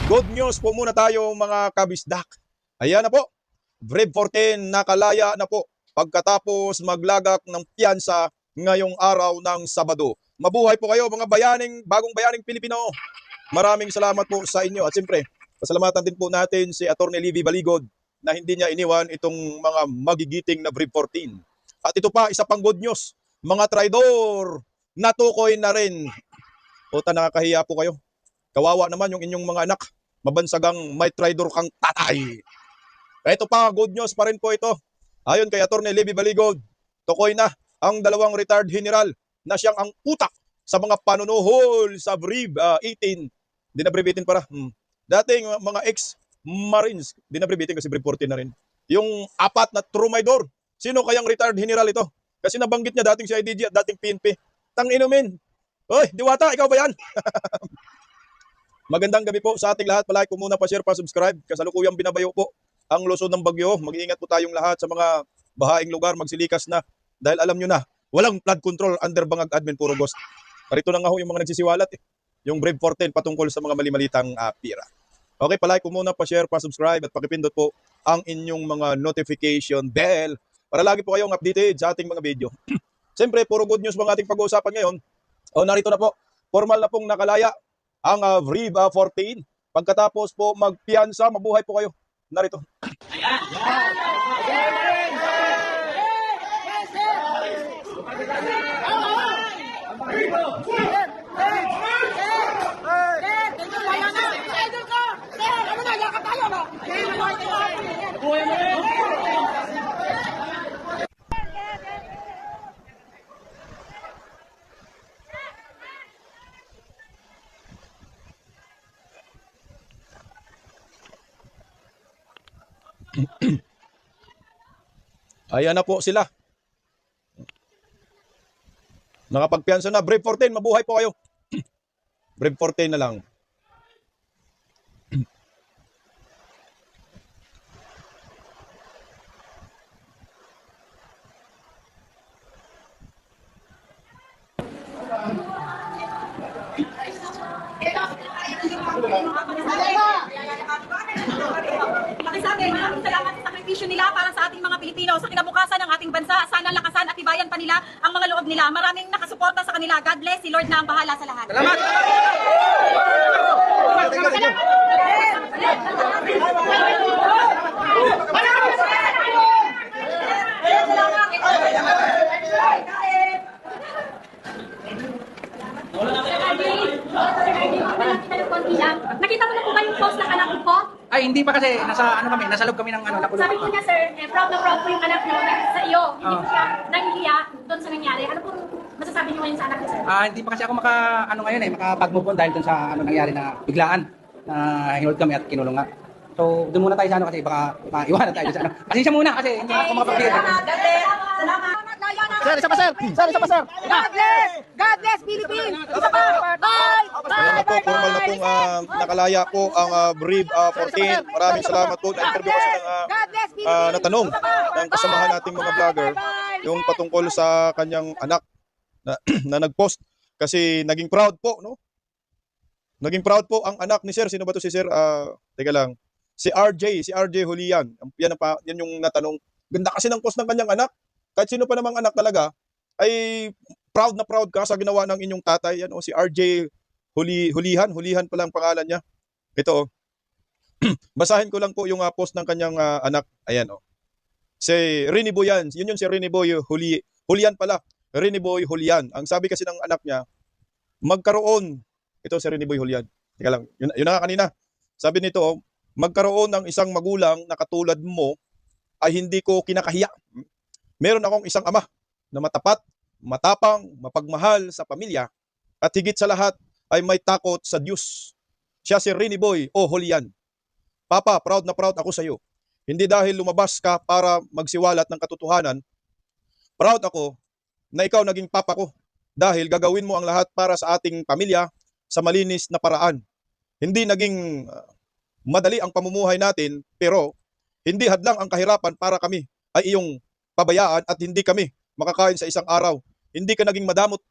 Good news po muna tayo mga kabisdak. Ayan na po, Brave 14 nakalaya na po pagkatapos maglagak ng piyansa ngayong araw ng Sabado. Mabuhay po kayo mga bagong bayaning Pilipino. Maraming salamat po sa inyo at siyempre, pasalamatan din po natin si Atty. Livy Baligod na hindi niya iniwan itong mga magigiting na Brave 14. At ito pa, isa pang good news, mga traidor, natukoy na rin. Puta, nakakahiya po kayo. Kawawa naman yung inyong mga anak. Mabansagang may traidor kang tatay. Ito pa, good news pa rin po ito. Ayon kay Atty. Livy Baligod, tukoy na ang dalawang retired general na siyang ang utak sa mga panunuhol sa Brave 18. Dinabribitin para. Dating mga ex-Marines, dinabribitin kasi Brave 14 na rin. Yung apat na trumaydor. Sino kayang retired general ito? Kasi nabanggit niya dating si IDG at dating PNP. Tang inumin. Hoy, Diwata, ikaw ba yan? Magandang gabi po sa ating lahat. Palike po muna, pa-share, pa-subscribe. Kasalukuyang binabayo po ang lungsod ng Bagyo. Mag-iingat po tayong lahat sa mga bahaing lugar. Magsilikas na. Dahil alam nyo na, walang flood control under Bangag Admin, puro ghost. Parito na nga ho yung mga nagsisiwalat. Yung Brave 14 patungkol sa mga mali-malitang pira. Okay, palike po muna, pa-share, pa-subscribe at pakipindot po ang inyong mga notification bell para lagi po kayong updated sa ating mga video. Siyempre, puro good news mga ating pag-uusapan ngayon. O narito na po, formal na pong nakalaya ang Brave 14. Pagkatapos po magpiyansa, mabuhay po kayo. Narito. Ayan na po sila. Nakapagpiyansa na. Brave 14, mabuhay po kayo. Brave 14 na lang. Makisabi, maraming salamat sa sakripisyo nila para sa ating mga Pilipino, sa kinabukasan ng ating bansa. Sana lakasan at tibayan pa nila ang mga loob nila. Maraming nakasuporta sa kanila. God bless, si Lord na ang bahala sa lahat. Salamat! Nakita mo na po ba yung post ng anak ko po? Ay, hindi pa kasi nasa loob kami ng nakulong. Sabi ko niya, sir, proud na proud po yung anak niyo sa iyo. Hindi po siya nahihiya doon sa nangyari. Ano po masasabi niyo ngayon sa anak niyo, sir? Hindi pa kasi ako makapag-move on dahil dun sa nangyari na biglaan na hinold kami at kinulong nga. So, doon muna tayo sa kasi baka maiwanan tayo sa Pasensya muna kasi hindi ako makapag-clear. Salamat. Sir, isa pa sir! Sir, isa pa sir! God bless! God bless, Philippines! Isa pa! Bye! Ayan na po, formal na pong nakalaya po ang Brave 14. Maraming salamat po. Na-interview kasi ng natanong ng kasamahan nating mga vlogger yung patungkol sa kanyang anak na nag-post kasi naging proud po, no? Naging proud po ang anak ni Sir. Sino ba to si Sir? Teka lang. Si RJ Julian. Yan yung natanong. Ganda kasi ng post ng kanyang anak. Kahit sino pa namang anak talaga, ay proud na proud ka sa ginawa ng inyong tatay. Yan, si RJ Hulihan pala ang pangalan niya. Ito, basahin ko lang po yung post ng kanyang anak. Ayan, si Rini Boy yan. Yun yung si Rini Boy Julian pala. Rini Boy Julian. Ang sabi kasi ng anak niya, magkaroon, ito si Rini Boy Julian. Teka lang, yun na nga kanina. Sabi nito, magkaroon ng isang magulang na katulad mo ay hindi ko kinakahiya. Meron akong isang ama na matapat, matapang, mapagmahal sa pamilya at higit sa lahat ay may takot sa Diyos. Siya si Rini Boy Julian. Papa, proud na proud ako sa iyo. Hindi dahil lumabas ka para magsiwalat ng katotohanan. Proud ako na ikaw naging papa ko dahil gagawin mo ang lahat para sa ating pamilya sa malinis na paraan. Hindi naging madali ang pamumuhay natin pero hindi hadlang ang kahirapan para kami ay iyong pabayaan at hindi kami makakain sa isang araw. Hindi ka naging madamot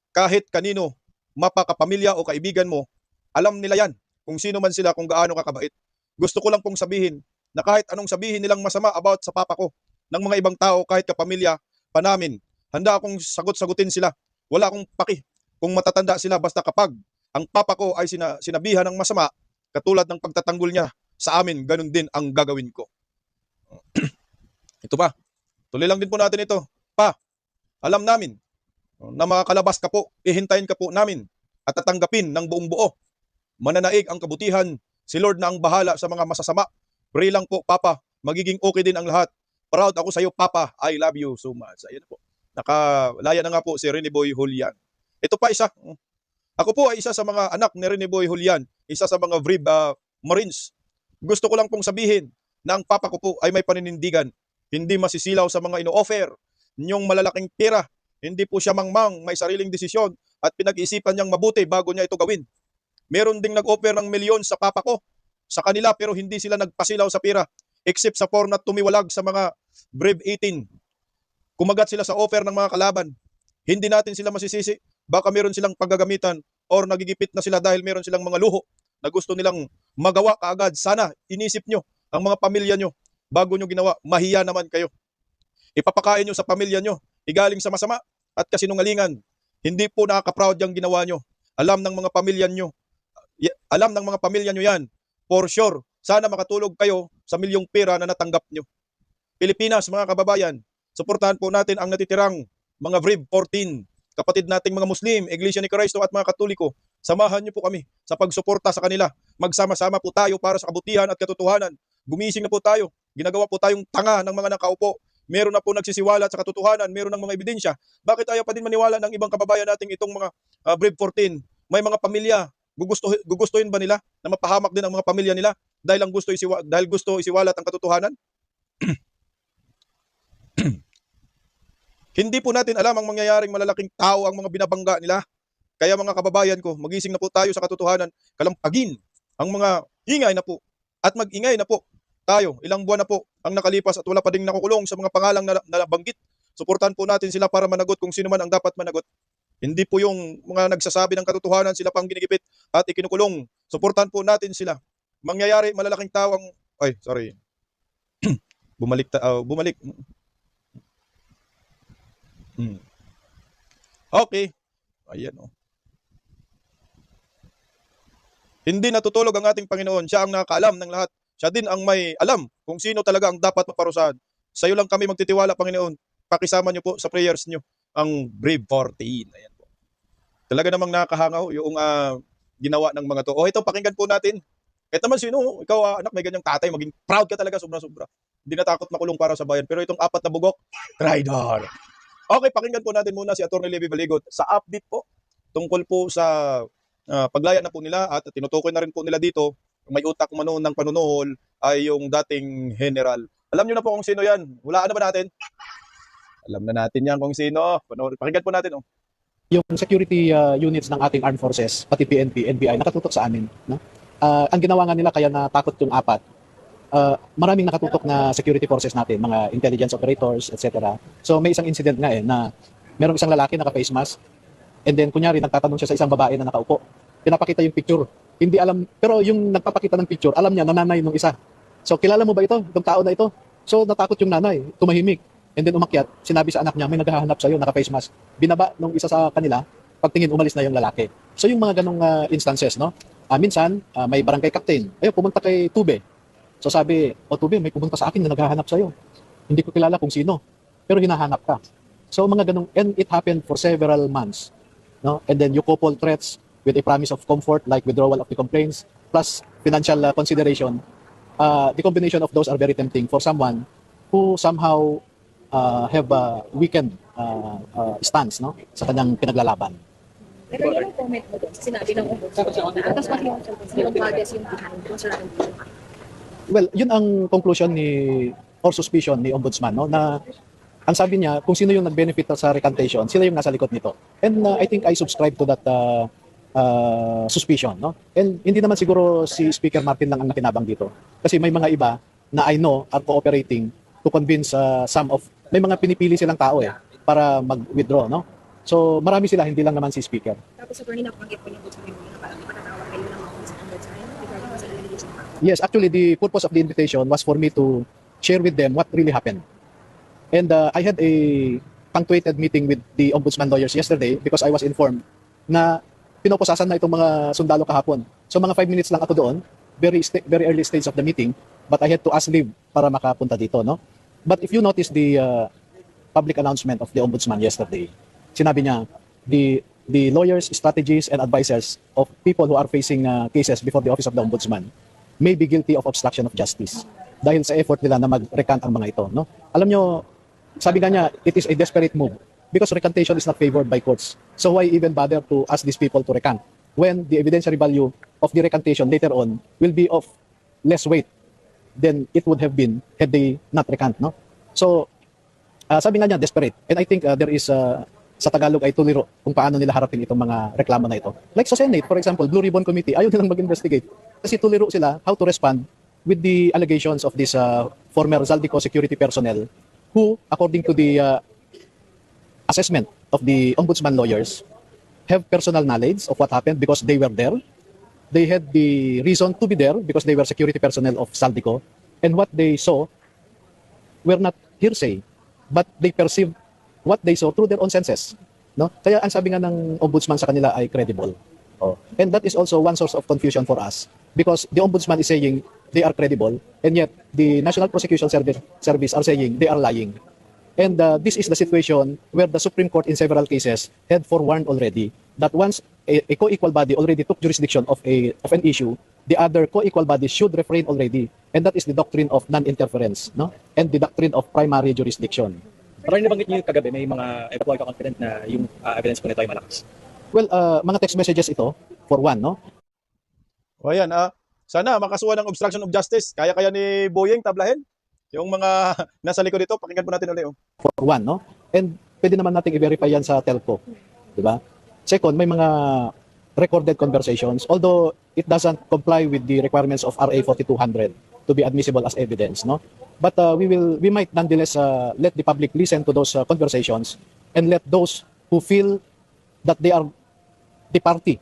kahit kanino, mapakapamilya o kaibigan mo. Alam nila yan. kung sino man sila, kung gaano kakabait. Gusto ko lang pong sabihin na kahit anong sabihin nilang masama about sa papa ko, ng mga ibang tao, kahit kapamilya pa namin, handa akong sagutin sila. Wala akong paki kung matatanda sila, basta kapag ang papa ko ay sinabihan ng masama, katulad ng pagtatanggol niya sa amin, ganun din ang gagawin ko. Ito pa, tuloy lang din po natin ito. Pa, alam namin na makakalabas ka po, ihintayin ka po namin at tatanggapin ng buong buo. Mananaig ang kabutihan, si Lord na ang bahala sa mga masasama. Pray lang po, Papa, magiging okay din ang lahat. Proud ako sa iyo, Papa. I love you so much. Ayun po. Nakalaya na nga po si Rene Boy Julian. Ito pa isa. Ako po ay isa sa mga anak ni Rene Boy Julian, isa sa mga brave Marines. Gusto ko lang pong sabihin na ang papa ko po ay may paninindigan. Hindi masisilaw sa mga ino-offer niyong malalaking pera. Hindi po siya mangmang, may sariling desisyon at pinag-iisipan niyang mabuti bago niya ito gawin. Meron ding nag-offer ng milyon sa papa ko sa kanila pero hindi sila nagpasilaw sa pera except sa pornat tumiwalag sa mga Brave 18. Kumagat sila sa offer ng mga kalaban. Hindi natin sila masisisi. Baka meron silang paggagamitan or nagigipit na sila dahil meron silang mga luho na gusto nilang magawa kaagad. Sana inisip nyo ang mga pamilya nyo bago nyo ginawa. Mahiya naman kayo. Ipapakain nyo sa pamilya nyo. Igaling sa masama at kasinungalingan. Hindi po nakaka-proud yung ginawa nyo. Alam ng mga pamilya nyo. Alam ng mga pamilya nyo yan. For sure. Sana makatulog kayo sa milyong pera na natanggap nyo. Pilipinas, mga kababayan, suportahan po natin ang natitirang mga Brave 14. Kapatid nating mga Muslim, Iglesia ni Cristo at mga Katoliko. Samahan niyo po kami sa pagsuporta sa kanila. Magsama-sama po tayo para sa kabutihan at katotohanan. Gumising na po tayo. Ginagawa po tayong tanga ng mga nakaupo. Meron na po nagsisiwalat sa katotohanan. Meron ng mga ebidensya. Bakit ayaw pa din maniwala ng ibang kababayan nating itong mga Brave 14? May mga pamilya. Gugustuhin ba nila na mapahamak din ang mga pamilya nila dahil gusto isiwalat ang katotohanan? Hindi po natin alam ang mangyayaring malalaking tao ang mga binabangga nila. Kaya mga kababayan ko, magising na po tayo sa katotohanan, kalampagin ang mga ingay na po at mag-ingay na po tayo. Ilang buwan na po ang nakalipas at wala pa ding nakukulong sa mga pangalang nabanggit. Suportahan po natin sila para managot kung sino man ang dapat managot. Hindi po yung mga nagsasabi ng katotohanan, sila pang ginigipit at ikinukulong. Suportahan po natin sila. Mangyayari malalaking tao ang... Ay, sorry. Bumalik. Okay. Ayan o. Hindi natutulog ang ating Panginoon. Siya ang nakakaalam ng lahat. Siya din ang may alam kung sino talaga ang dapat maparusahan. Sa iyo lang kami magtitiwala, Panginoon. Pakisama niyo po sa prayers niyo ang Brave 14. Ayan po. Talaga namang nakakahangaw yung ginawa ng mga to. O ito, pakinggan po natin. Kahit naman sino, ikaw anak, may ganyang tatay, maging proud ka talaga, sobra-sobra. Hindi natakot makulong para sa bayan. Pero itong apat na bugok, traitor. Okay, pakinggan po natin muna si Atty. Levi Baligot sa update po tungkol po sa paglaya na po nila at tinutukoy na rin po nila dito, may utak manoon ng panunuhol ay yung dating general. Alam nyo na po kung sino yan. Hulaan na ba natin? Alam na natin yan kung sino. Pakinggan po natin. Oh. Yung security units ng ating armed forces, pati PNP, NBI, nakatutok sa amin. No? Ang ginawa nga nila kaya natakot yung apat, maraming nakatutok na security forces natin, mga intelligence operators, etc. So may isang incident nga na merong isang lalaki naka-face mask, and then kunyari nagtatanong siya sa isang babae na nakaupo. Pinapakita yung picture. Hindi alam, pero yung nagpapakita ng picture, alam niya na nanay nung isa. So kilala mo ba ito, itong tao na ito? So natakot yung nanay, tumahimik. And then umakyat, sinabi sa anak niya, may naghahanap sa'yo, naka-face mask. Binaba nung isa sa kanila, pagtingin umalis na yung lalaki. So yung mga ganong instances, no? Minsan, may barangay captain, pumunta kay Tube. So sabi, Tube, may pumunta sa akin na naghahanap sa'yo. Hindi ko kilala kung sino, pero hinahanap ka. So mga ganong, and it happened for several months. No? And then you couple threats with a promise of comfort like withdrawal of the complaints plus financial consideration. The combination of those are very tempting for someone who somehow have a weakened stance, no, sa kanyang pinaglalaban. Pero yun ang comment mo doon, sinabi ng ombudsman. Tapos pati yung bias yung behind doon sa Well, yun ang conclusion or suspicion ni ombudsman, no, na ang sabi niya, kung sino yung nag-benefit sa recantation, sila yung nasa likod nito. And I think I subscribe to that suspicion, no? And hindi naman siguro si Speaker Martin lang ang nakinabang dito. Kasi may mga iba na I know are cooperating to convince may mga pinipili silang tao para mag-withdraw, no? So marami sila, hindi lang naman si Speaker. Tapos attorney, napanggit ko yung ombudsman yung parang matatawag kayo ng mga sa ombudsman. Yes, actually, the purpose of the invitation was for me to share with them what really happened. And I had a punctuated meeting with the ombudsman lawyers yesterday because I was informed na pinoposasan na itong mga sundalo kahapon. So mga 5 minutes lang ako doon, very early stage of the meeting, but I had to ask leave para makapunta dito, no? But if you notice the public announcement of the ombudsman yesterday, sinabi niya, the lawyers, strategists, and advisors of people who are facing cases before the office of the ombudsman may be guilty of obstruction of justice dahil sa effort nila na mag-recant ang mga ito, no? Alam nyo, sabi nga niya, it is a desperate move because recantation is not favored by courts. So why even bother to ask these people to recant when the evidentiary value of the recantation later on will be of less weight than it would have been had they not recant, no? So, sabi nga niya, desperate. And I think there is, sa Tagalog ay tuliro kung paano nila harapin itong mga reklamo na ito. Like sa Senate, for example, Blue Ribbon Committee, ayaw nilang mag-investigate. Kasi tuliro sila how to respond with the allegations of this former Zaldico security personnel who, according to the assessment of the ombudsman lawyers, have personal knowledge of what happened because they were there. They had the reason to be there because they were security personnel of Zaldico. And what they saw were not hearsay, but they perceived what they saw through their own senses. No? Kaya ang sabi nga ng ombudsman sa kanila ay credible. Oh. And that is also one source of confusion for us because the ombudsman is saying they are credible and yet the National Prosecution Service are saying they are lying. And this is the situation where the Supreme Court in several cases had forewarned already that once a co-equal body already took jurisdiction of an issue, the other co-equal bodies should refrain already. And that is the doctrine of non-interference, no? And the doctrine of primary jurisdiction. Parang nabanggit niyo kagabi, may mga evacuate ka confident na yung evidence po nito ay malakas. Well, mga text messages ito, for one, no? O ayan, sana makasuhan ng obstruction of justice. Kaya ni Boyeng tablahin. Yung mga nasa likod dito, pakinggan po natin ulit. For one, no? And pwede naman nating i-verify yan sa telco. Di ba? Second, may mga recorded conversations, although it doesn't comply with the requirements of RA 4200 to be admissible as evidence, no? But we might nonetheless let the public listen to those conversations and let those who feel that they are a party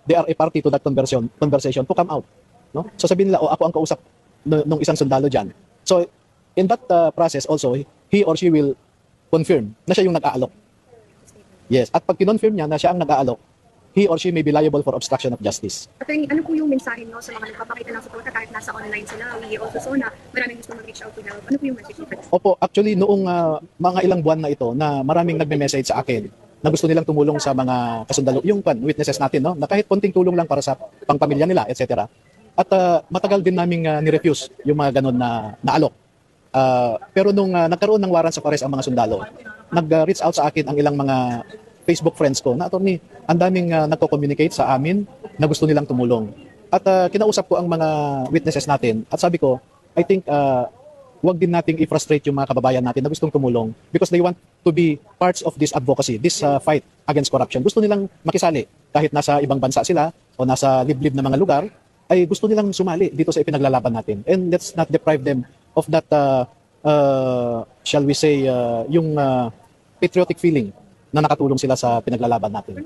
to that conversation to come out, no? So sabihin nila, ako ang kausap nung isang sundalo diyan. So in that process also, he or she will confirm na siya yung nag-aalok. Yes, at pag kinonfirm niya na siya ang nag-aalok, he or she may be liable for obstruction of justice. Attorney, ano po yung mensahe nyo sa mga nagpapakita ng suporta kahit nasa online sila? We also saw na maraming gusto mag-reach out to help. Ano po yung message nyo? Opo, actually noong mga ilang buwan na ito na maraming nagme-message sa akin na gusto nilang tumulong sa mga kasundalo, yung witnesses natin, no? Na kahit konting tulong lang para sa pangpamilya nila, etc. At matagal din naming ni-refuse yung mga ganun na alok. Pero nung nagkaroon ng warrant sa pares ang mga sundalo, nag-reach out sa akin ang ilang mga Facebook friends ko na, attorney, ang daming nagko-communicate sa amin na gusto nilang tumulong. At kinausap ko ang mga witnesses natin at sabi ko, I think wag din nating i-frustrate yung mga kababayan natin na gustong tumulong because they want to be parts of this advocacy, this fight against corruption. Gusto nilang makisali kahit nasa ibang bansa sila o nasa liblib na mga lugar, ay gusto nilang sumali dito sa ipinaglalaban natin. And let's not deprive them of that, shall we say, yung patriotic feeling na nakatulong sila sa pinaglalaban natin.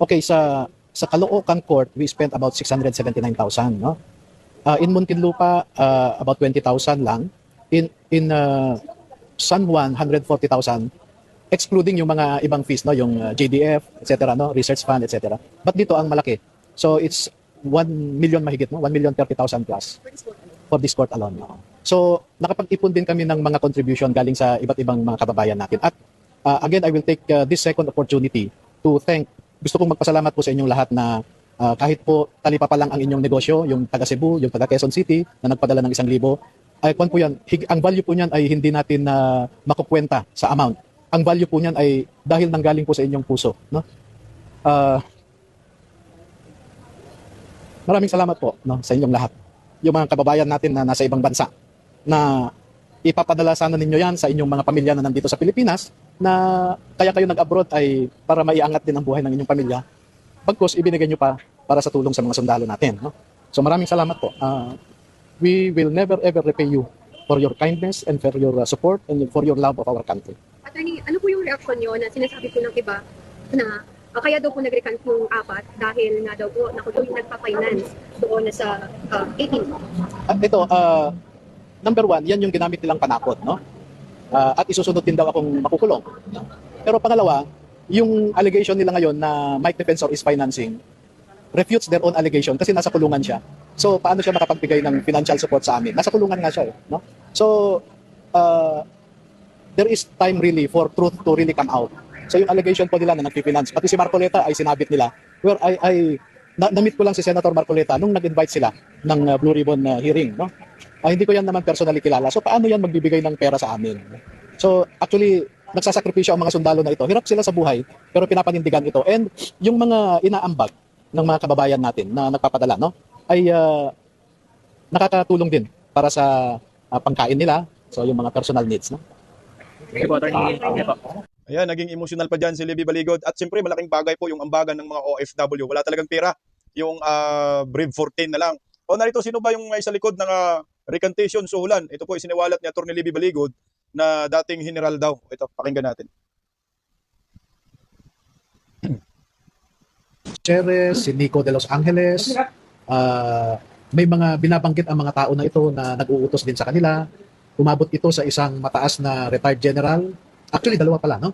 Okay, sa Caloocan Court, we spent about 679,000, no? In Muntinlupa, about 20,000 lang. In San Juan, 140,000, excluding yung mga ibang fees, no, yung JDF, etc., no, research fund, etc. But dito ang malaki. So it's 1 million mahigit, no? 1,030,000 plus for this court alone. No? So nakapag-ipon din kami ng mga contribution galing sa iba't ibang mga kababayan natin. At again, I will take this second opportunity to thank, gusto kong magpasalamat po sa inyong lahat na kahit po talipa pa lang ang inyong negosyo, yung taga Cebu, yung taga Quezon City na nagpadala ng 1,000, ay kung po yan, ang value po niyan ay hindi natin makukwenta sa amount. Ang value po niyan ay dahil nanggaling po sa inyong puso, no? Maraming salamat po, no, sa inyong lahat. Yung mga kababayan natin na nasa ibang bansa na ipapadala sana ninyo yan sa inyong mga pamilya na nandito sa Pilipinas na kaya kayo nag-abroad ay para maiangat din ang buhay ng inyong pamilya. Pagkos ibinigay nyo pa para sa tulong sa mga sundalo natin, no? So maraming salamat po. We will never ever repay you for your kindness and for your support and for your love of our country. Attorney, ano po yung reaction nyo na sinasabi po ng iba na Kaya daw po nag-recant yung apat dahil nga daw po nakulo yung nagpa-finance doon sa 18. At ito, number one, yan yung ginamit nilang panakot, no? At isusunod din daw akong makukulong. No? Pero pangalawa, yung allegation nila ngayon na Mike Defensor is financing refutes their own allegation kasi nasa kulungan siya. So, paano siya makapagbigay ng financial support sa amin? Nasa kulungan nga siya, no? So, there is time really for truth to really come out. So, yung allegation po nila na nag-finance, pati si Marcoleta ay sinabit nila, where na-meet ko lang si Senator Marcoleta nung nag-invite sila ng Blue Ribbon hearing, no? Hindi ko yan naman personally kilala. So, paano yan magbibigay ng pera sa amin? So, actually, nagsasakripisyo ang mga sundalo na ito. Hirap sila sa buhay, pero pinapanindigan ito. And yung mga inaambag ng mga kababayan natin na nagpapadala, no, ay nakakatulong din para sa pangkain nila. So, yung mga personal needs, no? Thank you po, Attorney. Thank you po. Ayan, naging emotional pa dyan si Libby Baligod. At siyempre, malaking bagay po yung ambagan ng mga OFW. Wala talagang pera. Yung Brave 14 na lang. O narito, sino ba yung may sa likod ng recantation suhulan? Ito po, isiniwalat ni Atty. Libby Baligod na dating general daw. Ito, pakinggan natin. Cheres, si Nico de Los Angeles, may mga binabanggit ang mga tao na ito na nag-uutos din sa kanila. Umabot ito sa isang mataas na retired general. Actually, dalawa pala, no?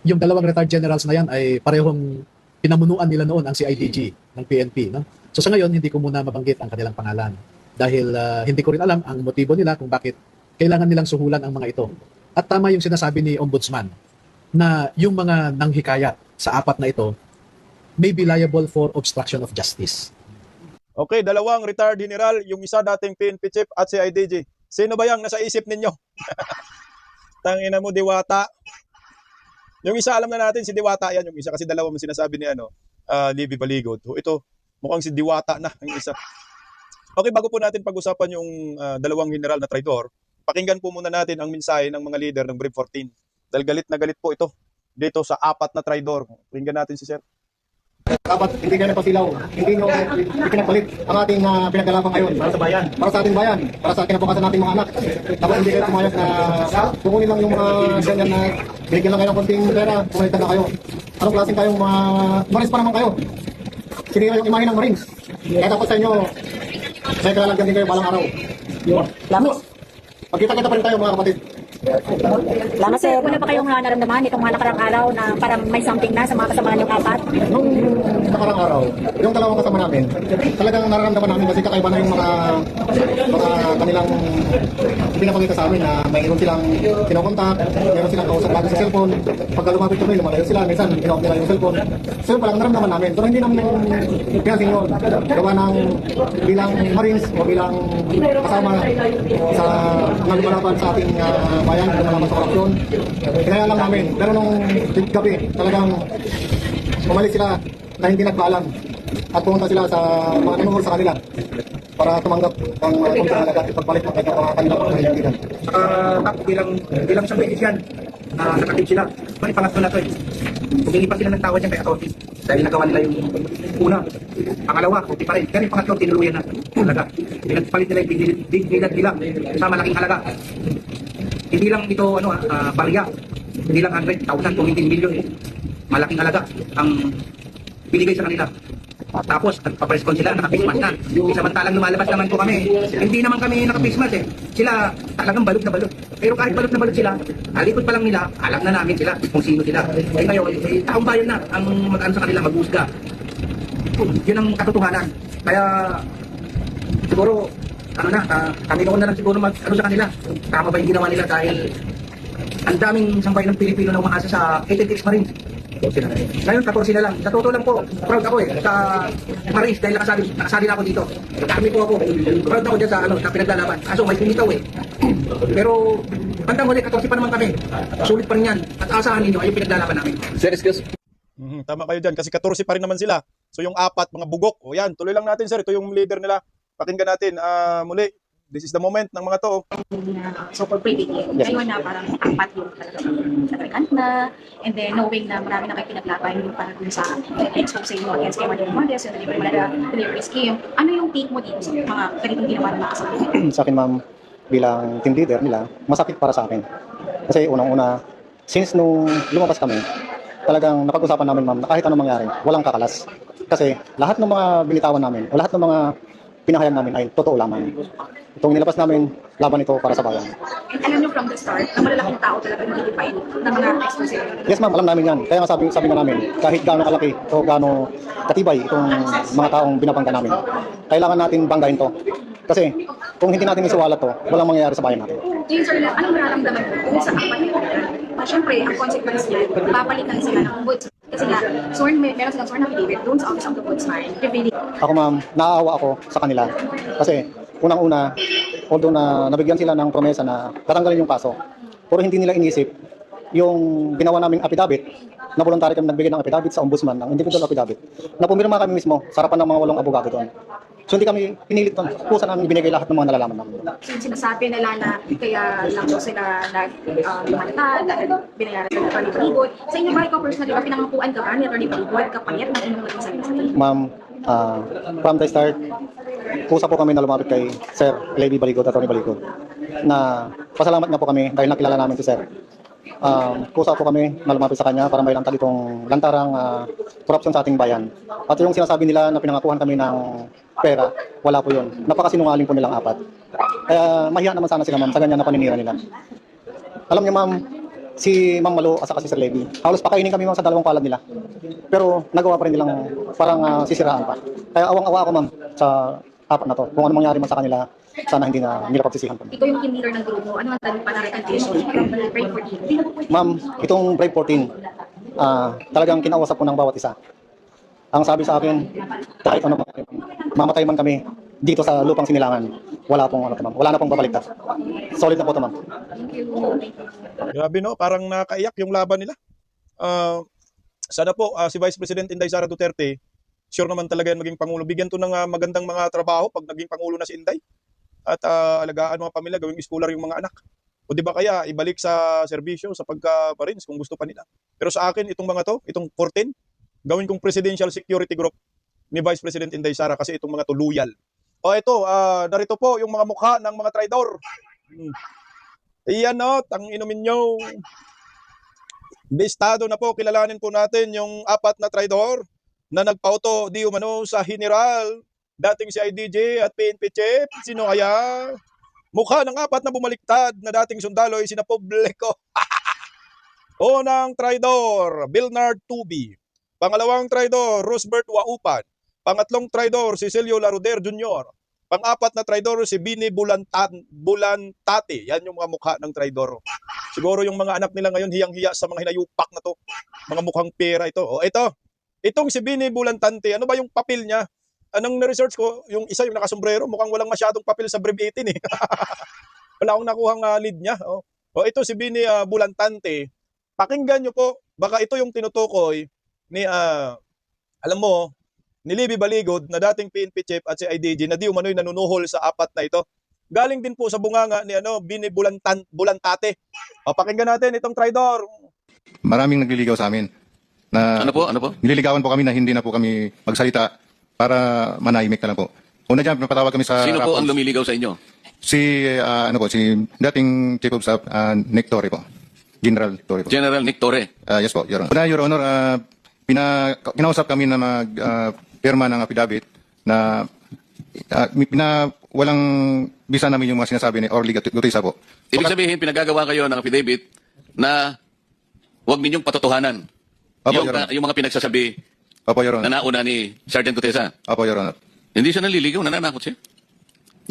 Yung dalawang retired generals na yan ay parehong pinamunuan nila noon ang CIDG ng PNP, no? So sa ngayon, hindi ko muna mabanggit ang kanilang pangalan dahil hindi ko rin alam ang motibo nila kung bakit kailangan nilang suhulan ang mga ito. At tama yung sinasabi ni Ombudsman na yung mga nanghikayat sa apat na ito may be liable for obstruction of justice. Okay, dalawang retired general, yung isa dating PNP chief at si IDG. Sino ba yung nasa isip ninyo? Tangina mo, Diwata. Yung isa, alam na natin, si Diwata yan. Yung isa, kasi dalawa mo sinasabi ni Libby Baligod. So, ito, mukhang si Diwata na, yung isa. Okay, bago po natin pag-usapan yung dalawang general na traidor, pakinggan po muna natin ang mensahe ng mga leader ng Brave 14. Dahil galit na galit po ito dito sa apat na traidor. Pakinggan natin si Sir. Dapat hindi kayo napasilaw, hindi nyo ipinapalit ang ating pinagdalaban ngayon para sa bayan, para sa ating bayan, para sa kinabukasan nating mga anak. Dapat hindi kayo pumayag na kukunin lang yung mga ganyan na binigyan lang kayo ng konting pera, pumalitan na kayo. Anong klaseng kayong mga Marines pa naman kayo? Sinira yung imahe ng Marines. Kaya dapat sa inyo, may kalalagyan din kayo balang araw. Lamas. Pagkita-kita pa rin tayo mga kapatid. Salamat sir. Wala pa kayong naramdaman itong mga nakarang araw na parang may something na sa mga kasamahan yung apat? Nung nakarang araw, yung dalawang kasama namin, talagang nararamdaman namin kasi kakaiba na yung mga kanilang pinapakita sa amin na mayroon silang kinokontak, mayroon silang kausap lagi sa cellphone. Pagka lumapit kami, lumalayo sila, minsan ginawa nila yung cellphone. So yun palang naramdaman namin. Pero hindi namin pinasin yun. Gawa ng bilang Marines o bilang kasama sa mga lumalaban sa ating bayan, lumalaban sa korupsyon. Kaya lang namin. Pero nung gabi, talagang umalis sila na hindi nagpaalam at pumunta sila sa mga nanungol sa kanila para tumanggap ng kung saan halaga at ipagpalit ng kanilang panghihinginan. Bilang isang beses yan, nakatip sila. Ito yung pangatlo na ito eh. Humingi pa sila ng tawad yan kay Atty. Dahil nagawa nila yung una. Pangalawa, kunti pa rin. Pero yung pangatlo, tinuluyan na. Halaga. Pinagpalit nila yung dignidad nila sa malaking halaga. Hindi lang ito, barya. Hindi lang 100,000, 20 million. Malaking halaga ang binigay sa kanila. Tapos, nagpa-press-con sila, naka-face na. Samantalang lumalabas naman po kami. Hindi naman kami naka-face mask eh. Sila talagang balot na balot. Pero kahit balot na balot sila, alikot pa lang nila, alam na namin sila kung sino sila. Eh ngayon, taong bayan na ang mag-ano sa kanila, mag-husga. Yun ang katotohanan. Kaya, siguro, kami noon na lang siguro mag-ano sa kanila. Tama ba yung ginawa nila dahil ang daming sambayan ng Pilipino na umaasa sa 88 Marines. Ngayon, 14 na lang. Sa totoo lang po, proud ako sa Marines dahil nakasali na ako dito. Dami po ako. Proud ako dyan sa pinaglalaban. Kaso may pinitaw eh. Pero, bandang huli, 14 pa naman kami. Sulit pa rin yan. At asahan ninyo ay yung pinaglalaban namin. Sir, excuse. Tama kayo dyan kasi 14 pa rin naman sila. So yung apat, mga bugok. O yan, tuloy lang natin sir. Ito yung leader nila. Pakinggan natin. Muli, this is the moment ng mga to. So-called prevailing. Ngayon na parang apat yung talagang natrikant na, and then knowing na marami na kayo pinaglaban yung parang dun sa expose mo against kay Martin Romualdez, yung delivery scheme. Ano yung take mo dito sa mga ganitong ginawa ng mga kasama? Sa akin ma'am, bilang team leader nila, masakit para sa akin. Kasi unang-una, since nung lumabas kami, talagang napag-usapan namin ma'am na kahit anong mangyari, walang kakalas. Kasi lahat ng mga binitawan namin o lahat ng mga pinahayag namin ay totoo lamang. Itong nilabas namin, laban ito para sa bayan. And alam nyo from the start, na malalaking tao talaga yung define ng mga expose. Yes ma'am, alam namin yan. Kaya nga sabi nga namin, kahit gaano kalaki o gaano katibay itong mga taong binabangga namin, kailangan natin banggain to. Kasi kung hindi natin isuwalat to, walang mangyayari sa bayan natin. Ngayon sir, anong nararamdaman mo kung sa apat na ito? Siyempre, ang consequence niyan, babalikan sila ng ombudsman. Kasi nga, meron silang sworn affidavit doon sa Office of the Ombudsman, revealing. Ako ma'am, naaawa ako sa kanila. Kasi unang-una, although na nabigyan sila ng promesa na tatanggalin yung kaso, pero hindi nila inisip yung ginawa naming affidavit, na voluntary kami nagbigay ng affidavit sa ombudsman, ng individual affidavit, na pumirma kami mismo sa harapan ng mga 8 abogado doon. So hindi kami pinilit doon. Kusa namin binigay lahat ng mga nalalaman namin. So, sinasabi nila na kaya lang daw sila nagmalita dahil binayaran sila ng Atty. Baligod. Sa inyo ba, ikaw personally, ba pinangakuan ka ba ni Atty. Baligod kapayat ng inyong naging salita sa inyo? Ma'am, from the start, kusa po kami na lumapit kay Sir Lady Baligod, Atty. Baligod, na pasalamat nga po kami dahil nakilala namin si Sir. Kusa po kami na lumapit sa kanya para may lantad itong lantarang korupsyon sa ating bayan. At yung sinasabi nila na pinangakuhan kami ng pera, wala po yun. Napakasinungaling po nilang apat. Kaya mahiya naman sana sila ma'am sa ganyan na paninira nila. Alam niyo ma'am, si Ma'am Malo at saka si Sir Levy, halos pakainin kami ma'am sa dalawang palad nila. Pero nagawa pa rin nilang parang sisiraan pa. Kaya awang-awa ako ma'am sa apat na to. Kung ano mangyari man sa kanila, sana hindi na nila pagsisihan po. Ikaw yung team leader ng grupo. Ano ang tanong pa na recantation? Break 14. Ma'am, itong Brave 14, talagang kinausap ko ng bawat isa. Ang sabi sa akin, kahit ano pa, mamatay man kami dito sa lupang sinilangan, wala pong ano to, ma'am. Wala na pong babaliktad. Solid na po to, ma'am. Grabe no, parang nakaiyak yung laban nila. Sana po si Vice President Inday Sara Duterte, sure naman talaga yan maging Pangulo. Bigyan to ng magandang mga trabaho pag naging Pangulo na si Inday. At alagaan mga pamilya, gawing scholar yung mga anak. O di ba kaya ibalik sa serbisyo, sa pagka-Marines kung gusto pa nila. Pero sa akin, itong mga to, itong 14, gawin kong Presidential Security Group ni Vice President Inday Sara kasi itong mga to loyal. O ito, narito po yung mga mukha ng mga traidor. Iyan no, tang inumin nyo. Bistado na po, kilalanin po natin yung 4 na traidor na nagpauto di umano sa General, dating si IDJ at PNP Chief. Sino kaya? Mukha ng 4 na bumaliktad na dating sundalo ay sina Publico. Unang traidor, Bernard Tubi. Pangalawang traidor, Rosbert Waupan. Pangatlong traidor, si Celio Laruder Jr. Pang-4 na traidor, si Bini Bulantate. Yan yung mga mukha ng traidor. Siguro yung mga anak nila ngayon hiyang-hiya sa mga hinayupak na to. Mga mukhang pera ito. O ito, itong si Bini Bulantante, ano ba yung papel niya? Anong na-research ko, yung isa yung nakasombrero, mukhang walang masyadong papel sa Brief 18 eh. Wala akong nakuhang lead niya. O ito si Bini Bulantante. Pakinggan nyo po, baka ito yung tinutukoy ni, alam mo, ni Libby Baligod na dating PNP Chief at si IDG na di umano'y nanunuhol sa 4 na ito. Galing din po sa bunganga ni Bini Bulantate. O, pakinggan natin itong traidor. Maraming nagliligaw sa amin. Na Ano po? nililigawan po kami na hindi na po kami magsalita para manahimik na lang po. Una dyan, pinapatawag kami sa Sino po Rapos. ang lumiligaw sa inyo? Si dating Chief of Staff, Nick Torre po. General Torre po. General Nick Torre. Yes po, Your Honor. Una, Your Honor, kinausap kami na pirma ng affidavit na walang bisa namin yung mga sinasabi ni Orly Gutisa po. Ibig sabihin, pinagagawa kayo ng affidavit na huwag ninyong patotohanan. Opo, Your Honor. Yung mga pinagsasabi Opo, Your Honor. na nauna ni Sergeant Gutesa. Opo, Your Honor. Hindi siya naliligaw, nananakot siya.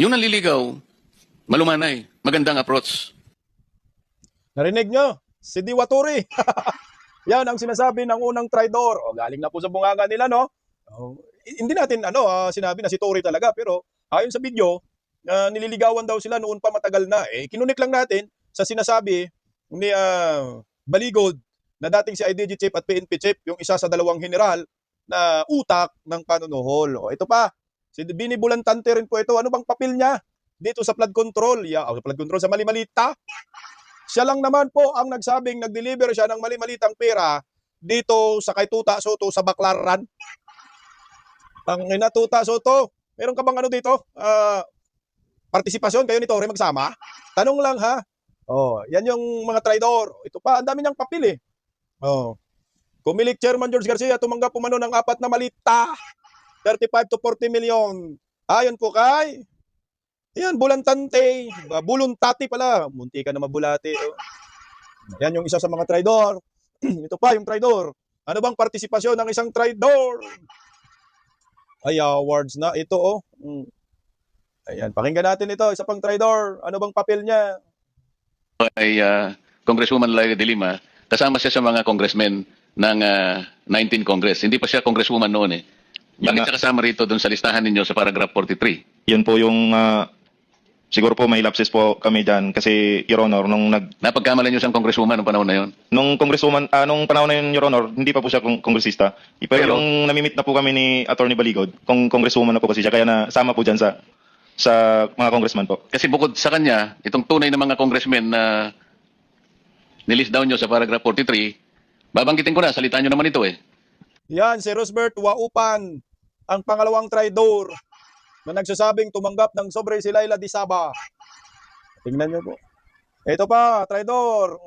Yung naliligaw, malumanay, magandang approach. Narinig nyo? Si Diwaturi. Yan ang sinasabi ng unang traidor. O, galing na po sa bunganga nila, no? Hindi natin sinabi na si Tory talaga, pero ayon sa video, nililigawan daw sila noon pa matagal na. Kinunik lang natin sa sinasabi ni Baligod na dating si IDG Chief at PNP Chief, yung isa sa 2 general na utak ng panunuhol. O, ito pa, si Bini Bulantante rin po ito. Ano bang papel niya dito sa flood control? Flood control sa mali-malita. Siya lang naman po ang nagsabing nag-deliver siya ng mali-malitang pera dito sa kay Tuta Soto sa Baclaran. Ang Tuta Soto, meron ka bang ano dito? Partisipasyon kayo ni Torre magsama? Tanong lang ha. Oh, yan yung mga traidor. Ito pa, ang dami niyang papel eh. Oh. Kumilik Chairman George Garcia, tumanggap umano ng 4 na malita. 35 to 40 million. Ayon po kay, yan, bulantante. Buluntati pala. Munti ka na mabulati. Oh. Yan yung isa sa mga traidor. Ito pa yung traidor. Ano bang partisipasyon ng isang traidor? Ay, awards na ito, oh. Ayan, pakinggan natin ito. Isa pang traidor. Ano bang papel niya? Ay Congresswoman Laila de Lima, kasama siya sa mga congressmen ng 19 Congress. Hindi pa siya congresswoman noon eh. Bakit siya kasama rito doon sa listahan ninyo sa paragraph 43? Yun po yung siguro po may lapses po kami dyan kasi Your Honor Napagkamalan niyo siyang congresswoman noong panahon na yon? nung congresswoman nung panahon na yun Your Honor hindi pa po siya kongresista. Pero yung namimit na po kami ni Attorney Baligod, congresswoman na po kasi siya kaya nasama po dyan sa mga congressman po. Kasi bukod sa kanya, itong tunay na mga congressmen na nilist down nyo sa paragraph 43, babanggitin ko na, salitaan nyo naman ito eh. Yan, si Rosbert Waupan, ang pangalawang traidor na nagsasabing tumanggap ng sobre si Laila de Saba. Tingnan nyo po. Ito pa, traidor.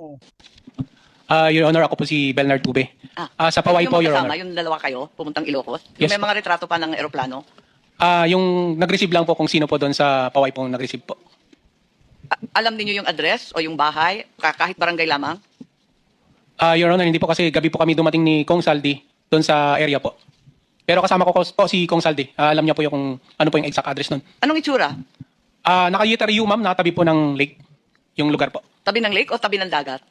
Your Honor, ako po si Belnard Tube. Sa Paway po, Your Honor. Yung dalawa kayo, pumuntang Ilocos? Yes, May mga retrato pa ng eroplano? Yung nag-receive lang po kung sino po doon sa Paway po nag-receive po. Alam niyo yung address o yung bahay? Kahit barangay lamang? Your Honor, hindi po kasi gabi po kami dumating ni Kong Saldi doon sa area po. Pero kasama ko po si Kong Saldi. Alam niya po yung kung ano po yung exact address nun. Anong itsura? Naka-UTRU ma'am, nakatabi po ng lake, yung lugar po. Tabi ng lake o tabi ng dagat?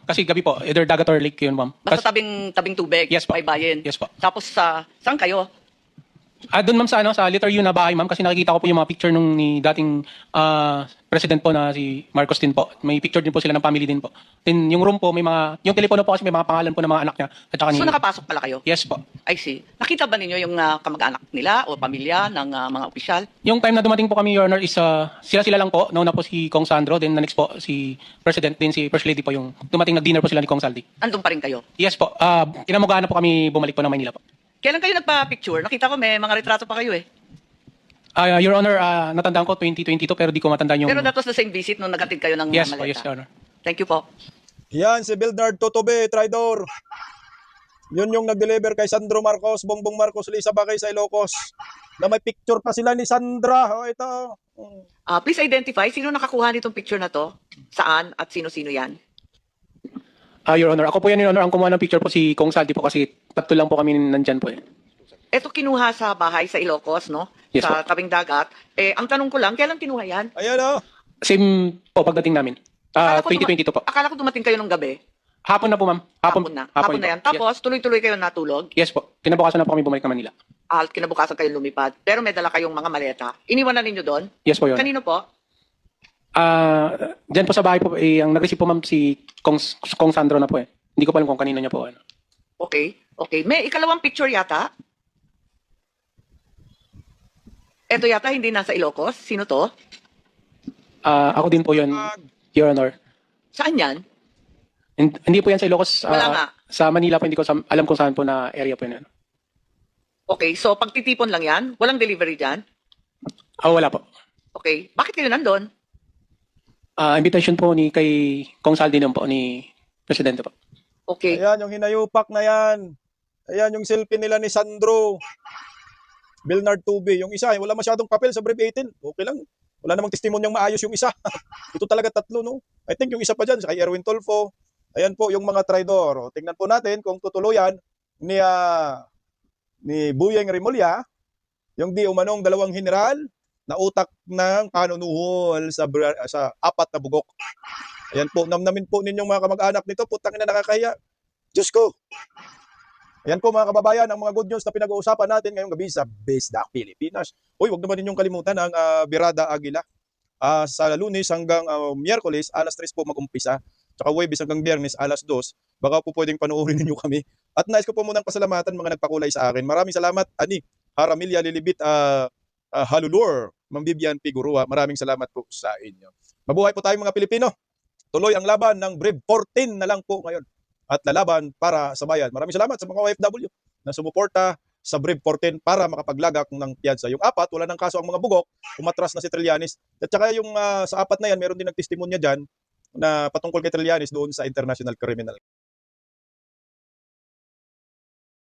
Kasi gabi po, either dagat or lake yun ma'am. Basta tabing tubig, Yes po. baybayin. Yes po. Tapos saan kayo? Doon ma'am sa Letter U na bahay ma'am kasi nakikita ko po yung mga picture nung ni dating president po na si Marcos din po. May picture din po sila ng family din po. Then yung room po may mga yung telepono po kasi may mga pangalan po ng mga anak niya at saka So nakapasok pala kayo? Yes po. I see. Nakita ba ninyo yung kamag-anak nila o pamilya ng mga opisyal? Yung time na dumating po kami Your Honor is sila lang po. Nauna po si Kong Sandro, then the next po si President, then si First Lady po yung dumating nag-dinner po sila ni Kong Saldi. Andun pa rin kayo? Yes po. Kinamugaan na po kami bumalik po ng Maynila po. Kailan kayo nagpa-picture? Nakita ko may mga retrato pa kayo eh. Your Honor, natandaan ko 2022 pero di ko matandaan yung... Pero that was the same visit nung nagatid kayo ng Yes po, maleta. yes Your Honor. Thank you po. Yan, si Bernard Totobe, traidor. Yun yung nag-deliver kay Sandro Marcos, Bongbong Marcos, Lisa Bagay sa Ilocos. Na may picture pa sila ni Sandra. Ito. Please identify, sino nakakuha nitong picture na to? Saan at sino-sino yan? Your Honor, ako po yan Your Honor, ang kumuha ng picture po si Kong Saldi po kasi tatlo lang po kami nandyan po eh. Ito kinuha sa bahay sa Ilocos, no? Yes sa po. tabing dagat. Ang tanong ko lang, kailan kinuha yan? Ayan o. Same po pagdating namin. Akala ko 2022 po. Akala ko dumating kayo nung gabi. Hapon na po ma'am. Hapon na yan. Tapos, tuloy-tuloy kayo natulog. Yes po. Kinabukasan na po kami bumalik ng Manila. Kinabukasan kayo lumipad. Pero may dala kayong mga maleta. Iniwan na ninyo doon? Yes po Your Honor. Kanino po? Diyan po sa bahay po, ang nag-receive po ma'am si Kong Sandro na po eh. Hindi ko pa alam kung kanino niya po. Ano. Okay. May ikalawang picture yata. Ito yata hindi nasa Ilocos. Sino to? Ako din po yun, Your Honor. Saan yan? Hindi po yan sa Ilocos. Wala nga. Sa Manila po, hindi ko alam kung saan po na area po yun. Okay, so pagtitipon lang yan? Walang delivery dyan? Wala po. Okay. Bakit kayo nandun? Invitation po kay Kong Saldi nun po, ni Presidente po. Okay. Ayan, yung hinayupak na yan. Ayan, yung selfie nila ni Sandro. Bernard Tube. Yung isa, wala masyadong papel sa brief 18. Okay lang. Wala namang testimonyang maayos yung isa. Ito talaga tatlo, no? I think yung isa pa dyan, kay Erwin Tolfo. Ayan po yung mga traidor. O, tingnan po natin kung tutuluyan ni Buyeng Rimulya, yung di umanong dalawang general na utak ng panunuhol sa 4 na bugok. Ayan po, namnamin po ninyong mga kamag-anak nito, putang ina nakakahiya. Diyos ko. Ayan po mga kababayan, ang mga good news na pinag-uusapan natin ngayong gabi sa Bisdak Pilipinas. Uy, wag naman ninyong kalimutan ang Birada Agila. Sa Lunes hanggang Miyerkules, alas 3 po mag-umpisa. Tsaka Huwebes hanggang Biyernes, alas 2. Baka po pwedeng panoorin ninyo kami. At nais ko po munang pasalamatan mga nagpakulay sa akin. Maraming salamat, Ani Haramilya Lilibit Halulur, Ma'am Vivian Pigurua. Maraming salamat po sa inyo. Mabuhay po tayong mga Pilipino. Tuloy ang laban ng Brib 14 na lang po ngayon. At lalaban para sa bayan. Maraming salamat sa mga OFW na sumuporta sa Brib 14 para makapaglagak ng piyansa. Yung 4, wala nang kaso ang mga bugok, umatras na si Trillanes. At saka yung sa 4 na yan, meron din nagtestimonya dyan na patungkol kay Trillanes doon sa International Criminal